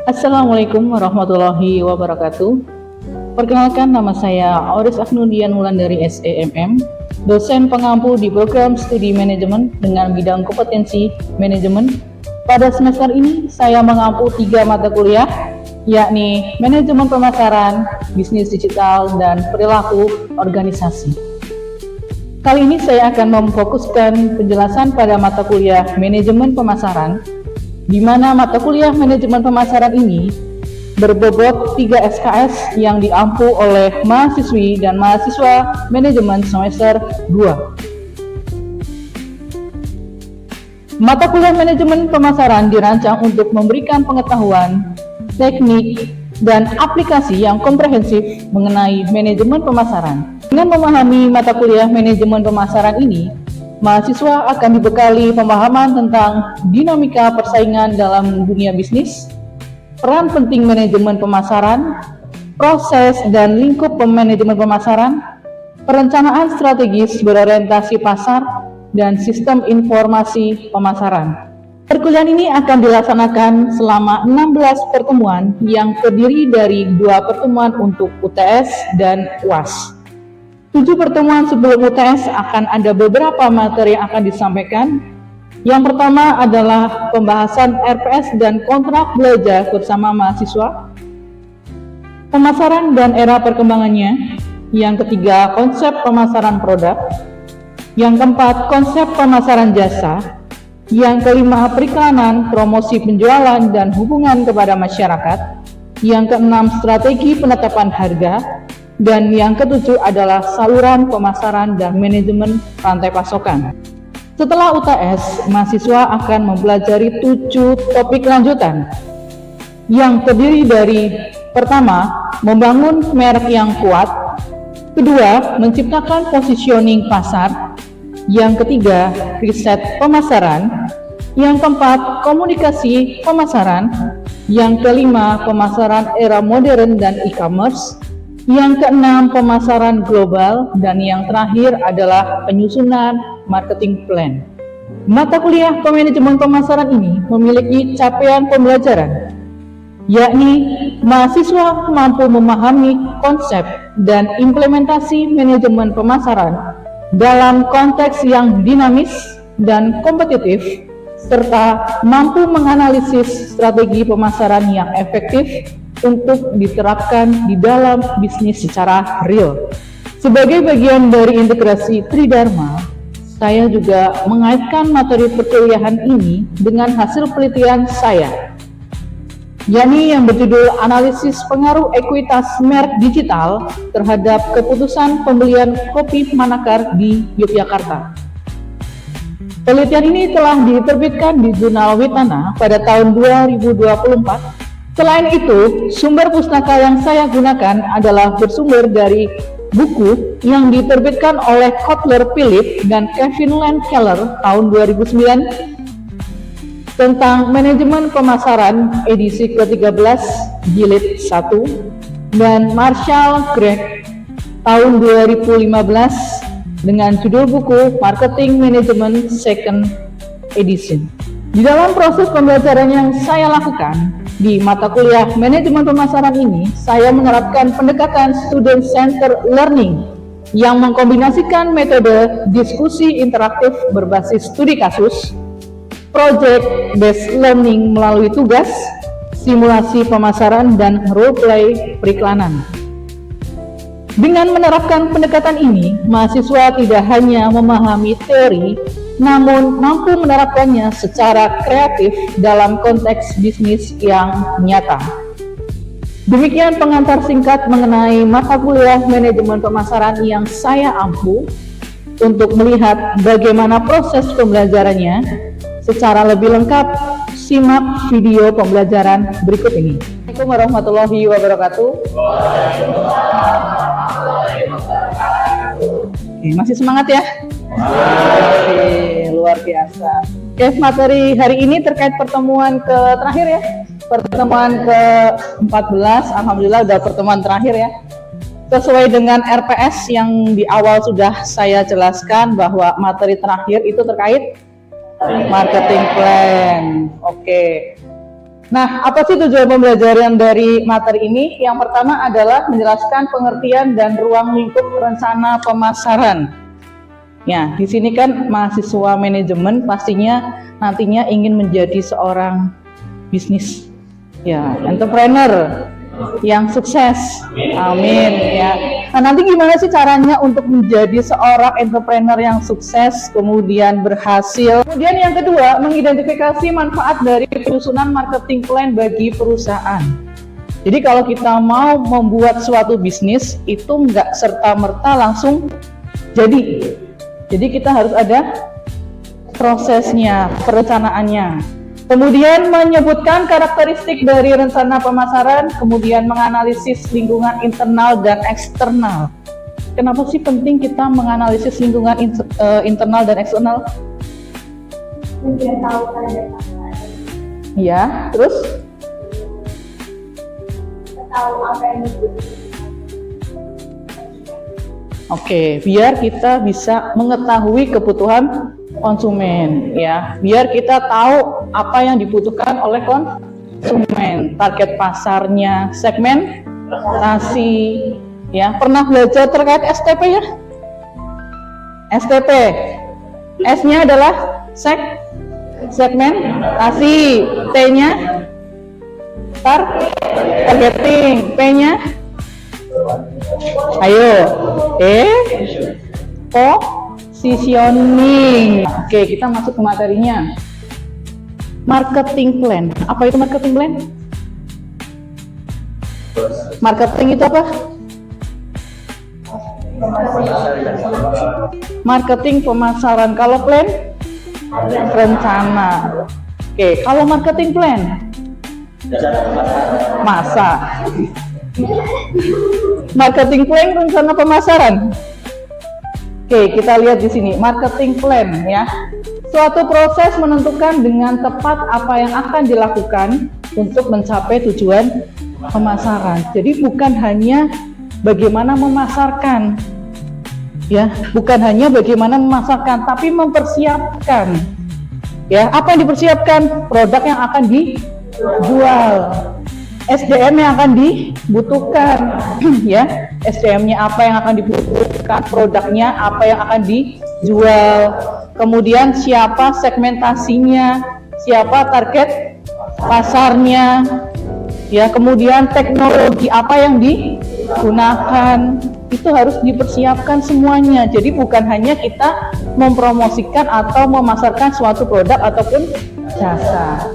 Assalamualaikum warahmatullahi wabarakatuh. Perkenalkan, nama saya Auris Agnudian Wulandari SEMM, dosen pengampu di program studi manajemen dengan bidang kompetensi manajemen. Pada semester ini saya mengampu 3 mata kuliah, yakni manajemen pemasaran, bisnis digital, dan perilaku organisasi. Kali ini saya akan memfokuskan penjelasan pada mata kuliah manajemen pemasaran, di mana mata kuliah manajemen pemasaran ini berbobot 3 SKS yang diampu oleh mahasiswi dan mahasiswa manajemen semester 2. Mata kuliah manajemen pemasaran dirancang untuk memberikan pengetahuan, teknik, dan aplikasi yang komprehensif mengenai manajemen pemasaran. Dengan memahami mata kuliah manajemen pemasaran ini, mahasiswa akan dibekali pemahaman tentang dinamika persaingan dalam dunia bisnis, peran penting manajemen pemasaran, proses dan lingkup manajemen pemasaran, perencanaan strategis berorientasi pasar, dan sistem informasi pemasaran. Perkuliahan ini akan dilaksanakan selama 16 pertemuan yang terdiri dari 2 pertemuan untuk UTS dan UAS. 7 pertemuan sebelum UTS akan ada beberapa materi yang akan disampaikan. Yang pertama adalah pembahasan RPS dan kontrak belajar bersama mahasiswa, pemasaran dan era perkembangannya. Yang ketiga, konsep pemasaran produk. Yang keempat, konsep pemasaran jasa. Yang kelima, periklanan, promosi penjualan dan hubungan kepada masyarakat. Yang keenam, strategi penetapan harga. Dan yang ketujuh adalah saluran pemasaran dan manajemen rantai pasokan. Setelah UTS, mahasiswa akan mempelajari 7 topik lanjutan yang terdiri dari: pertama, membangun merek yang kuat; kedua, menciptakan positioning pasar; yang ketiga, riset pemasaran; yang keempat, komunikasi pemasaran; yang kelima, pemasaran era modern dan e-commerce; yang keenam, pemasaran global; dan yang terakhir adalah penyusunan marketing plan. Mata kuliah manajemen pemasaran ini memiliki capaian pembelajaran, yakni mahasiswa mampu memahami konsep dan implementasi manajemen pemasaran dalam konteks yang dinamis dan kompetitif, serta mampu menganalisis strategi pemasaran yang efektif untuk diterapkan di dalam bisnis secara real. Sebagai bagian dari integrasi Tridharma, saya juga mengaitkan materi perkuliahan ini dengan hasil penelitian saya, yakni yang berjudul Analisis Pengaruh Ekuitas Merek Digital terhadap Keputusan Pembelian Kopi Manakar di Yogyakarta. Penelitian ini telah diterbitkan di Jurnal Witana pada tahun 2024. Selain itu, sumber pustaka yang saya gunakan adalah bersumber dari buku yang diterbitkan oleh Kotler Philip dan Kevin Landkeller tahun 2009 tentang manajemen pemasaran edisi ke-13 jilid 1, dan Marshall Gregg tahun 2015 dengan judul buku Marketing Management Second Edition. Di dalam proses pembelajaran yang saya lakukan di mata kuliah manajemen pemasaran ini, saya menerapkan pendekatan student center learning yang mengkombinasikan metode diskusi interaktif berbasis studi kasus, project based learning melalui tugas, simulasi pemasaran, dan role play periklanan. Dengan menerapkan pendekatan ini, mahasiswa tidak hanya memahami teori, namun mampu menerapkannya secara kreatif dalam konteks bisnis yang nyata. Demikian pengantar singkat mengenai mata kuliah manajemen pemasaran yang saya ampu. Untuk melihat bagaimana proses pembelajarannya secara lebih lengkap, simak video pembelajaran berikut ini. Assalamualaikum warahmatullahi wabarakatuh. Oke, masih semangat ya? Oke, luar biasa. Oke, materi hari ini terkait pertemuan terakhir ya. Pertemuan ke-14, alhamdulillah udah pertemuan terakhir ya. Sesuai dengan RPS yang di awal sudah saya jelaskan bahwa materi terakhir itu terkait marketing plan. Oke. Nah, apa sih tujuan pembelajaran dari materi ini? Yang pertama adalah menjelaskan pengertian dan ruang lingkup rencana pemasaran. Ya, di sini kan mahasiswa manajemen pastinya nantinya ingin menjadi seorang bisnis, ya, entrepreneur yang sukses. Amin ya. Nah, nanti gimana sih caranya untuk menjadi seorang entrepreneur yang sukses kemudian berhasil? Kemudian yang kedua, mengidentifikasi manfaat dari penyusunan marketing plan bagi perusahaan. Jadi kalau kita mau membuat suatu bisnis itu nggak serta-merta langsung jadi. Jadi kita harus ada prosesnya, perencanaannya. Kemudian menyebutkan karakteristik dari rencana pemasaran, kemudian menganalisis lingkungan internal dan eksternal. Kenapa sih penting kita menganalisis lingkungan internal dan eksternal? Biar tahu keadaan pasar. Ya, terus? Tahu apa yang dibutuhkan. Oke, biar kita bisa mengetahui kebutuhan konsumen, ya. Biar kita tahu apa yang dibutuhkan oleh konsumen, target pasarnya, segmentasi, ya. Pernah belajar terkait STP ya? STP, S-nya adalah segmentasi, T-nya targeting, P-nya ayo, positioning. Oke, kita masuk ke materinya. Marketing plan. Apa itu marketing plan? Marketing itu apa? Marketing pemasaran. Kalau plan? Rencana. Oke, kalau marketing plan? Masa. Marketing plan rencana pemasaran. Oke, kita lihat di sini marketing plan ya. Suatu proses menentukan dengan tepat apa yang akan dilakukan untuk mencapai tujuan pemasaran. Jadi bukan hanya bagaimana memasarkan. Ya, bukan hanya bagaimana memasarkan, tapi mempersiapkan. Ya, apa yang dipersiapkan? Produk yang akan dijual. SDM yang akan dibutuhkan, ya. SDM-nya apa yang akan dibutuhkan, produknya apa yang akan dijual, kemudian siapa segmentasinya, siapa target pasarnya, ya. Kemudian teknologi apa yang digunakan, itu harus dipersiapkan semuanya. Jadi bukan hanya kita mempromosikan atau memasarkan suatu produk ataupun jasa.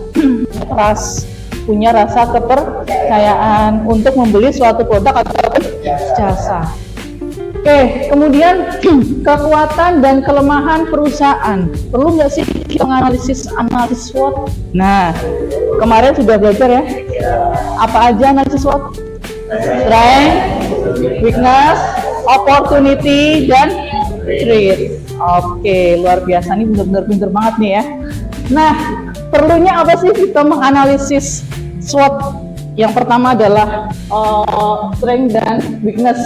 Punya rasa kepercayaan untuk membeli suatu produk atau jasa. Oke, kemudian kekuatan dan kelemahan perusahaan. Perlu nggak sih analisis SWOT? Nah, kemarin sudah belajar ya. Apa aja analisis SWOT? Strength, weakness, opportunity, dan threat. Oke, luar biasa, nih benar-benar pinter banget nih ya. Nah, perlunya apa sih kita menganalisis SWOT? Yang pertama adalah strength dan weakness.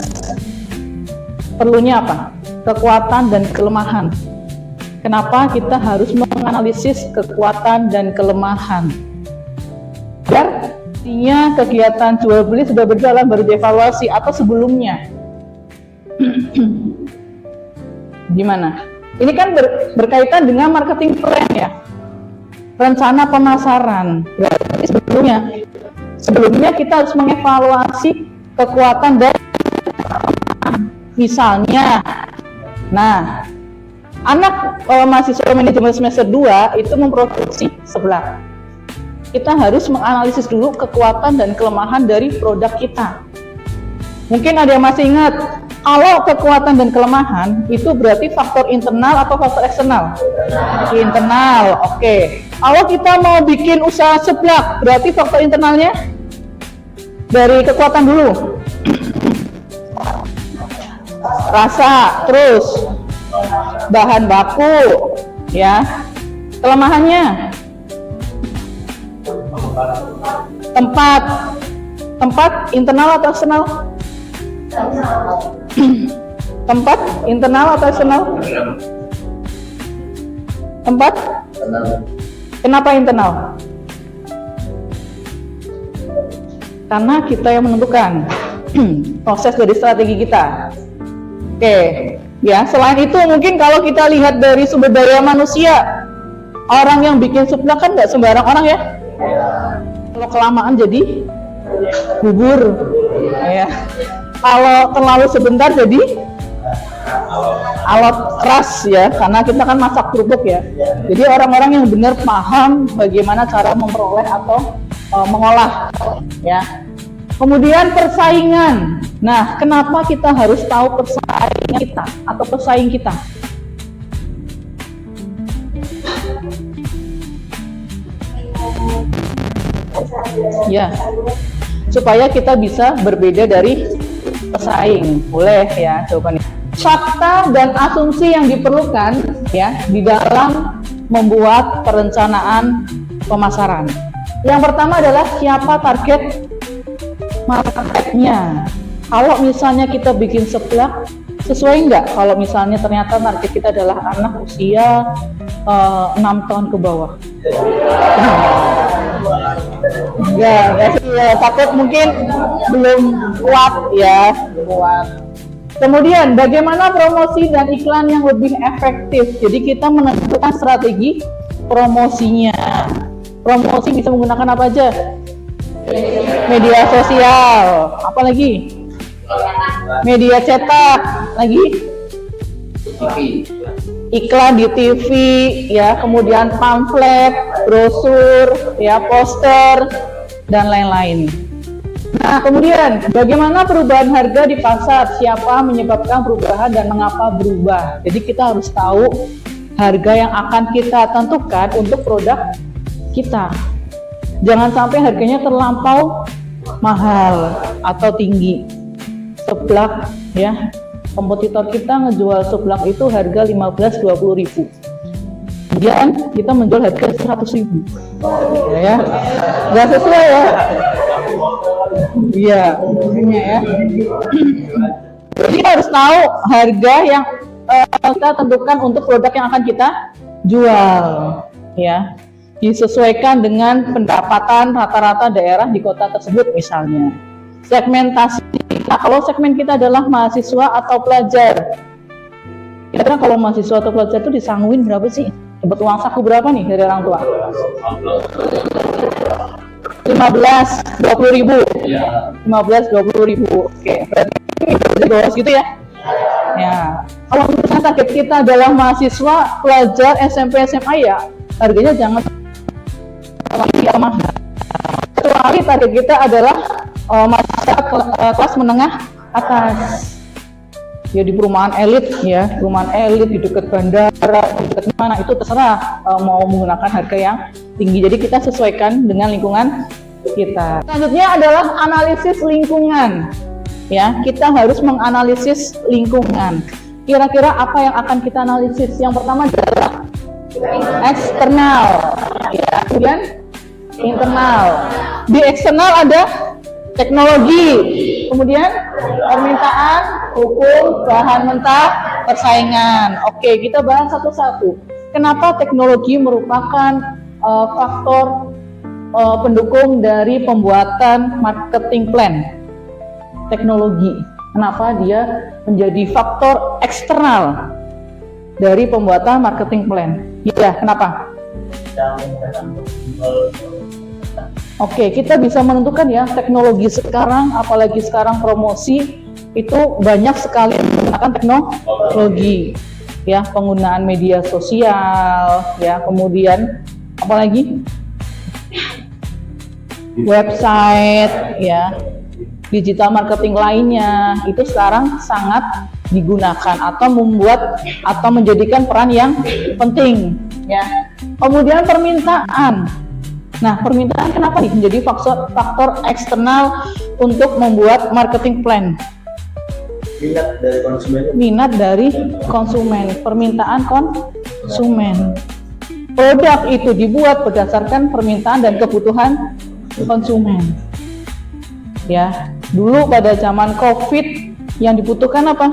Perlunya apa? Kekuatan dan kelemahan. Kenapa kita harus menganalisis kekuatan dan kelemahan? Biar artinya kegiatan jual beli sudah berjalan baru dievaluasi atau sebelumnya. Gimana? Ini kan berkaitan dengan marketing plan ya. Rencana pemasaran. Berarti sebelumnya kita harus mengevaluasi kekuatan dan misalnya, nah, anak mahasiswa manajemen semester 2 itu memproduksi seblak. Kita harus menganalisis dulu kekuatan dan kelemahan dari produk kita. Mungkin ada yang masih ingat, kalau kekuatan dan kelemahan itu berarti faktor internal atau faktor eksternal? Internal, oke. Kalau kita mau bikin usaha seblak, berarti faktor internalnya dari kekuatan dulu. Rasa, terus bahan baku, ya. Kelemahannya tempat internal atau eksternal? Tempat internal atau eksternal? Tempat? Kenapa internal? karena kita yang menentukan proses dari strategi kita. Oke, ya selain itu mungkin kalau kita lihat dari sumber daya manusia, orang yang bikin seblak kan nggak sembarang orang ya. Kalau kelamaan jadi bubur, ya. Kalau terlalu sebentar jadi alat keras ya, karena kita kan masak kerupuk ya. Jadi orang-orang yang benar paham bagaimana cara memperoleh atau mengolah ya. Kemudian persaingan. Nah, kenapa kita harus tahu persaingan kita atau pesaing kita? Ya, supaya kita bisa berbeda dari pesaing. Boleh ya jawabannya. Fakta dan asumsi yang diperlukan ya di dalam membuat perencanaan pemasaran. Yang pertama adalah siapa target marketnya. Kalau misalnya kita bikin seblak, sesuai nggak kalau misalnya ternyata target kita adalah anak usia 6 tahun ke bawah? Enggak sih ya, takut mungkin belum kuat ya, kuat. Kemudian bagaimana promosi dan iklan yang lebih efektif? Jadi kita menentukan strategi promosinya. Promosi bisa menggunakan apa aja? Media sosial, apa lagi? Media cetak, lagi? Iklan di TV, ya, kemudian pamflet, brosur, ya, poster, dan lain-lain. Nah, kemudian bagaimana perubahan harga di pasar? Siapa menyebabkan perubahan dan mengapa berubah? Jadi kita harus tahu harga yang akan kita tentukan untuk produk kita. Jangan sampai harganya terlampau mahal atau tinggi. Seblak ya, kompetitor kita ngejual seblak itu harga 15-20 ribu. Kemudian kita menjual harga 100 ribu. Ya, nggak sesuai ya. Iya, makanya ya. Jadi kita harus tahu harga yang kita tentukan untuk produk yang akan kita jual, ya. Disesuaikan dengan pendapatan rata-rata daerah di kota tersebut misalnya. Segmentasi. Nah, kalau segmen kita adalah mahasiswa atau pelajar, kira-kira kalau mahasiswa atau pelajar itu disangguin berapa sih? Dapat uang saku berapa nih dari orang tua? 15-20 ribu. 15-20 ribu. Oke, berarti di bawah segitu ya. Ya, kalau misalnya target kita adalah mahasiswa, pelajar, SMP, SMA ya, harganya jangan mahal. Kecuali target kita adalah masyarakat kelas menengah atas. Ya di perumahan elit ya, perumahan elit di dekat bandara, di dekat mana itu terserah mau menggunakan harga yang tinggi. Jadi kita sesuaikan dengan lingkungan kita. Selanjutnya adalah analisis lingkungan. Ya, kita harus menganalisis lingkungan. Kira-kira apa yang akan kita analisis? Yang pertama adalah eksternal, ya, kemudian internal. Di eksternal ada teknologi, kemudian permintaan, hukum, bahan mentah, persaingan. Oke, kita bahas satu-satu. Kenapa teknologi merupakan faktor pendukung dari pembuatan marketing plan? Teknologi, kenapa dia menjadi faktor eksternal dari pembuatan marketing plan? Ya, kenapa? Oke, kita bisa menentukan ya, teknologi sekarang, apalagi sekarang promosi, itu banyak sekali menggunakan teknologi. Ya, penggunaan media sosial, ya, kemudian apalagi website, ya, digital marketing lainnya, itu sekarang sangat digunakan atau membuat atau menjadikan peran yang penting, ya. Kemudian permintaan. Nah, permintaan kenapa nih menjadi faktor eksternal untuk membuat marketing plan? Minat dari konsumen. Minat dari konsumen, permintaan konsumen. Produk itu dibuat berdasarkan permintaan dan kebutuhan konsumen. Ya, dulu pada zaman COVID yang dibutuhkan apa?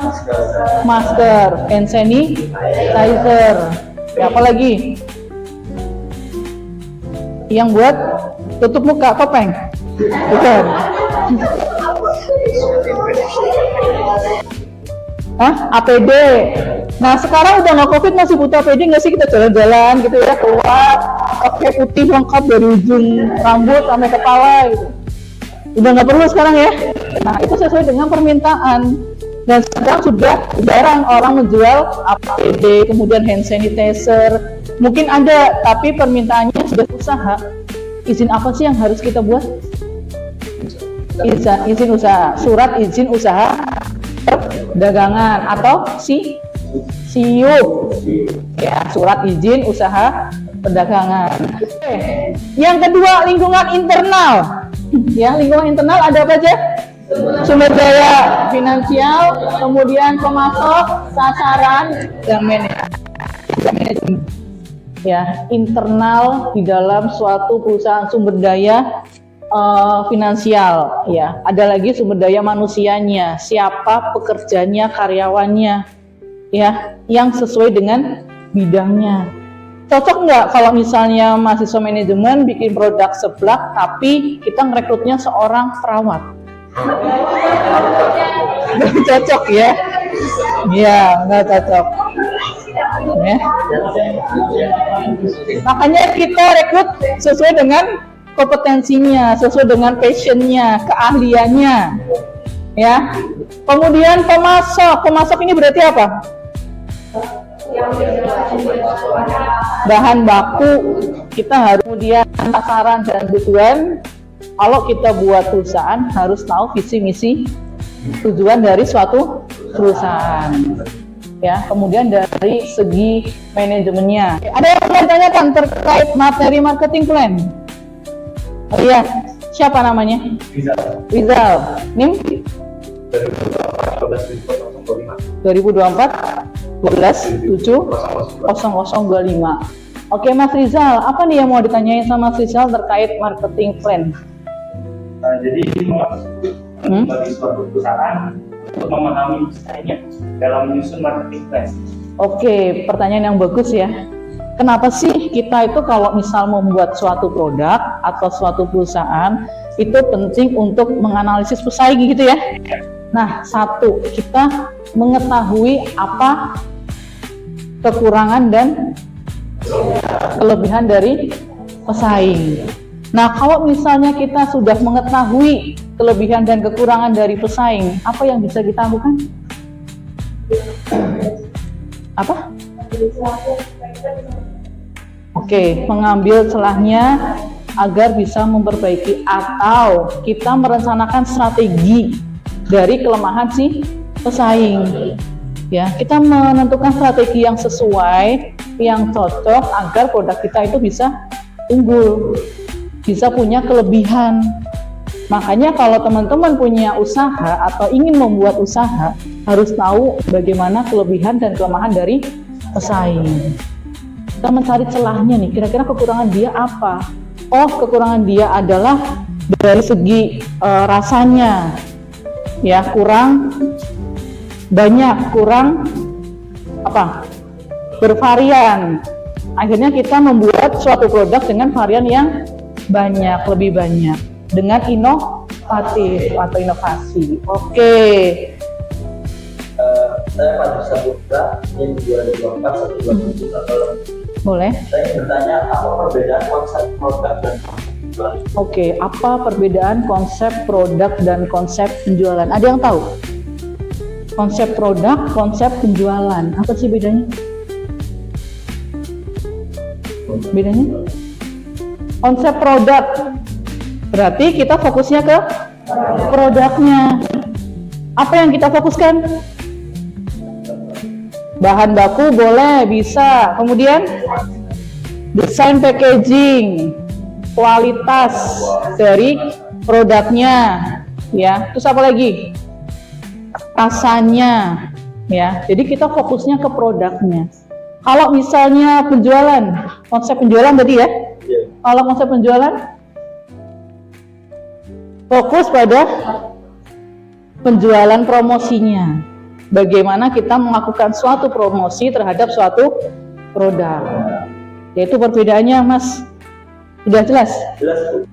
Masker, hand sanitizer. Ya, apalagi? Yang buat tutup muka, topeng? Bukan. Hah? APD. Nah sekarang udah nggak COVID masih butuh APD nggak sih, kita jalan-jalan gitu ya keluar pakai putih lengkap dari ujung rambut sampai kepala gitu. Udah nggak perlu sekarang ya. Nah itu sesuai dengan permintaan. Dan sekarang sudah jarang orang menjual APD, kemudian hand sanitizer. Mungkin ada, tapi permintaannya sudah usaha. Izin apa sih yang harus kita buat? Izin usaha, surat izin usaha perdagangan atau SIUP ya, surat izin usaha perdagangan. Oke. Yang kedua, lingkungan internal ya. Lingkungan internal ada apa aja? Sumber daya finansial, kemudian pemasok, sasaran, dan manajemen ya. Internal di dalam suatu perusahaan, sumber daya finansial ya, ada lagi sumber daya manusianya, siapa pekerjanya, karyawannya ya, yang sesuai dengan bidangnya. Cocok nggak kalau misalnya mahasiswa manajemen bikin produk seblak tapi kita ngerekrutnya seorang perawat? Cocok ya? Iya, nggak cocok ya. Makanya kita rekrut sesuai dengan kompetensinya, sesuai dengan passionnya, keahliannya ya. Kemudian pemasok ini berarti apa? Bahan baku kita harus, kemudian sasaran dan tujuan. Kalau kita buat perusahaan harus tahu visi misi tujuan dari suatu perusahaan ya. Kemudian dari segi manajemennya, ada yang mau ditanyakan terkait materi marketing plan? Oh iya, siapa namanya? Rizal. NIM 2024 12 7 0025. Oke Mas Rizal, apa nih yang mau ditanyain sama Mas Rizal terkait marketing plan? Jadi bagi suatu perusahaan untuk memahami desainnya dalam menyusun marketing plan. Oke, pertanyaan yang bagus ya. Kenapa sih kita itu kalau misal membuat suatu produk atau suatu perusahaan itu penting untuk menganalisis pesaing gitu ya? Nah, satu, kita mengetahui apa kekurangan dan kelebihan dari pesaing. Nah, kalau misalnya kita sudah mengetahui kelebihan dan kekurangan dari pesaing, apa yang bisa kita lakukan? Apa? Oke, mengambil celahnya agar bisa memperbaiki, atau kita merencanakan strategi dari kelemahan si pesaing. Ya, kita menentukan strategi yang sesuai, yang cocok agar produk kita itu bisa unggul, bisa punya kelebihan. Makanya kalau teman-teman punya usaha atau ingin membuat usaha, harus tahu bagaimana kelebihan dan kelemahan dari pesaing. Kita mencari celahnya nih, kira-kira kekurangan dia apa? Oh, kekurangan dia adalah dari segi rasanya, ya kurang banyak, kurang apa? Bervarian. Akhirnya kita membuat suatu produk dengan varian yang banyak, lebih banyak, dengan inovatif atau inovasi. Oke. Saya Pak bisa buka ini 2024 127 atau Boleh. saya ingin bertanya apa perbedaan konsep produk dan penjualan? Oke, apa perbedaan konsep produk dan konsep penjualan? Ada yang tahu? Konsep produk, konsep penjualan, apa sih bedanya? Bedanya? Konsep produk berarti kita fokusnya ke produknya. Apa yang kita fokuskan? Bahan baku boleh, bisa. Kemudian desain packaging, kualitas dari produknya, ya. Terus apa lagi? Rasanya, ya. Jadi kita fokusnya ke produknya. Kalau misalnya penjualan, konsep penjualan tadi ya. Kalau konsep penjualan fokus pada penjualan promosinya. Bagaimana kita melakukan suatu promosi terhadap suatu produk. Yaitu perbedaannya, Mas. Sudah jelas? Jelas Bu.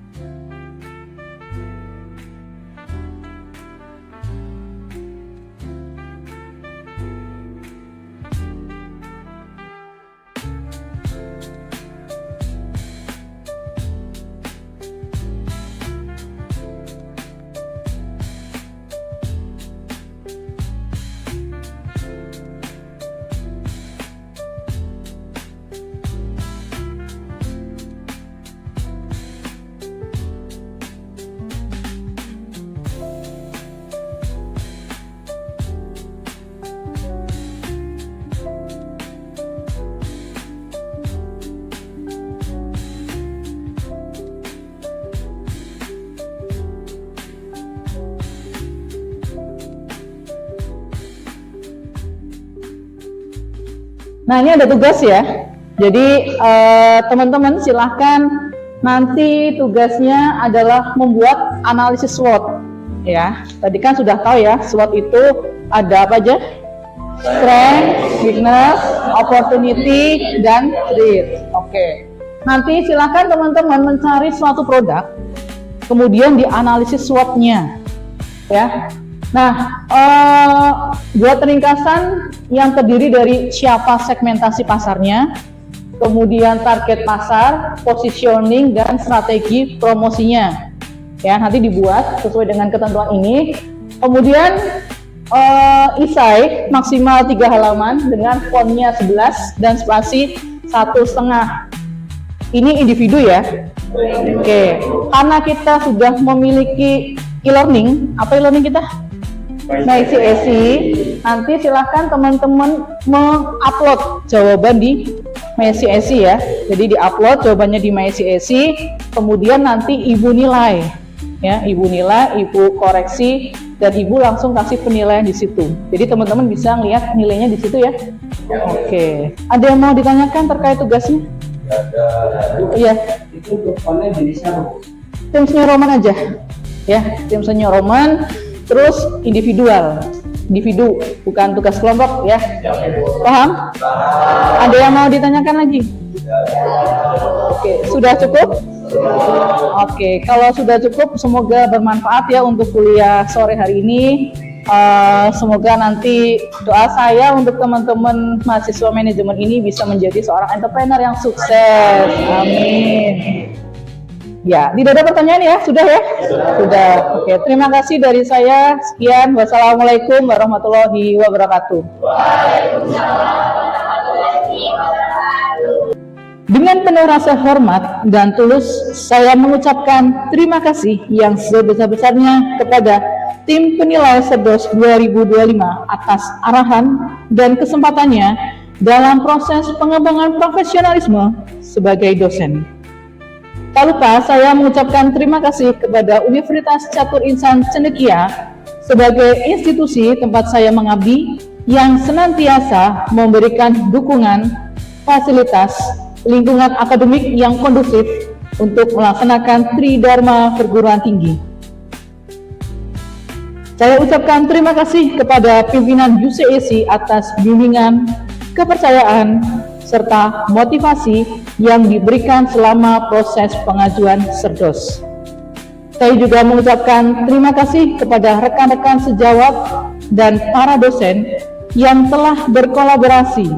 Nah, ini ada tugas ya. Jadi teman-teman silahkan nanti tugasnya adalah membuat analisis SWOT ya. Tadi kan sudah tahu ya, SWOT itu ada apa aja? Strength, weakness, opportunity, dan threat. Oke. Nanti silahkan teman-teman mencari suatu produk, kemudian dianalisis SWOT-nya ya. Nah, buat ringkasan yang terdiri dari siapa segmentasi pasarnya, kemudian target pasar, positioning, dan strategi promosinya. Ya, nanti dibuat sesuai dengan ketentuan ini. Kemudian esai maksimal 3 halaman dengan fontnya 11 dan spasi 1,5. Ini individu ya. Oke, karena kita sudah memiliki e-learning, apa e-learning kita? MyCSI. Nanti silahkan teman-teman mengupload jawaban di MyCSI ya. Jadi diupload jawabannya di MyCSI, kemudian nanti ibu nilai, ya, ibu nilai, ibu koreksi, dan ibu langsung kasih penilaian di situ. Jadi teman-teman bisa lihat nilainya di situ ya. Oke. Ada yang mau ditanyakan terkait tugasnya? Iya. Itu depannya jenisnya apa? Tim senior Roman aja, ya. Tim senior Roman. Terus individual, individu, bukan tugas kelompok ya. Paham? Ada yang mau ditanyakan lagi? Oke, sudah cukup? Oke, kalau sudah cukup, semoga bermanfaat ya untuk kuliah sore hari ini. Semoga nanti doa saya untuk teman-teman mahasiswa manajemen ini bisa menjadi seorang entrepreneur yang sukses. Amin. Ya, tidak ada pertanyaan ya? Sudah ya? Sudah. Oke, terima kasih dari saya. Sekian. Wassalamualaikum warahmatullahi wabarakatuh. Dengan penuh rasa hormat dan tulus, saya mengucapkan terima kasih yang sebesar-besarnya kepada tim penilai Serdos 2025 atas arahan dan kesempatannya dalam proses pengembangan profesionalisme sebagai dosen. Tak lupa saya mengucapkan terima kasih kepada Universitas Catur Insan Cendekia sebagai institusi tempat saya mengabdi yang senantiasa memberikan dukungan, fasilitas, lingkungan akademik yang kondusif untuk melaksanakan Tridharma Perguruan Tinggi. Saya ucapkan terima kasih kepada pimpinan UCSI atas bimbingan, kepercayaan, serta motivasi yang diberikan selama proses pengajuan Serdos. Saya juga mengucapkan terima kasih kepada rekan-rekan sejawat dan para dosen yang telah berkolaborasi,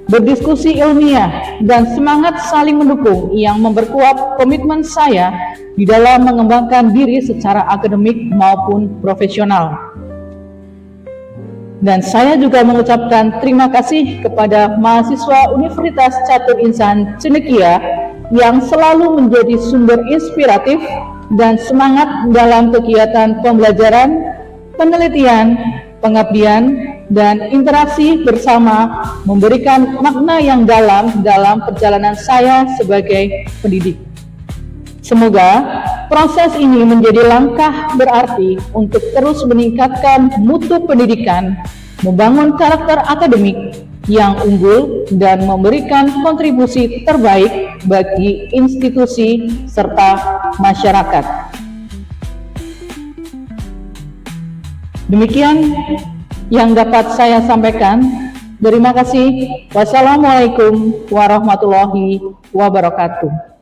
berdiskusi ilmiah, dan semangat saling mendukung yang memperkuat komitmen saya di dalam mengembangkan diri secara akademik maupun profesional. Dan saya juga mengucapkan terima kasih kepada mahasiswa Universitas Catur Insan Cendekia yang selalu menjadi sumber inspiratif dan semangat dalam kegiatan pembelajaran, penelitian, pengabdian, dan interaksi bersama memberikan makna yang dalam perjalanan saya sebagai pendidik. Semoga proses ini menjadi langkah berarti untuk terus meningkatkan mutu pendidikan, membangun karakter akademik yang unggul, dan memberikan kontribusi terbaik bagi institusi serta masyarakat. Demikian yang dapat saya sampaikan. Terima kasih. Wassalamualaikum warahmatullahi wabarakatuh.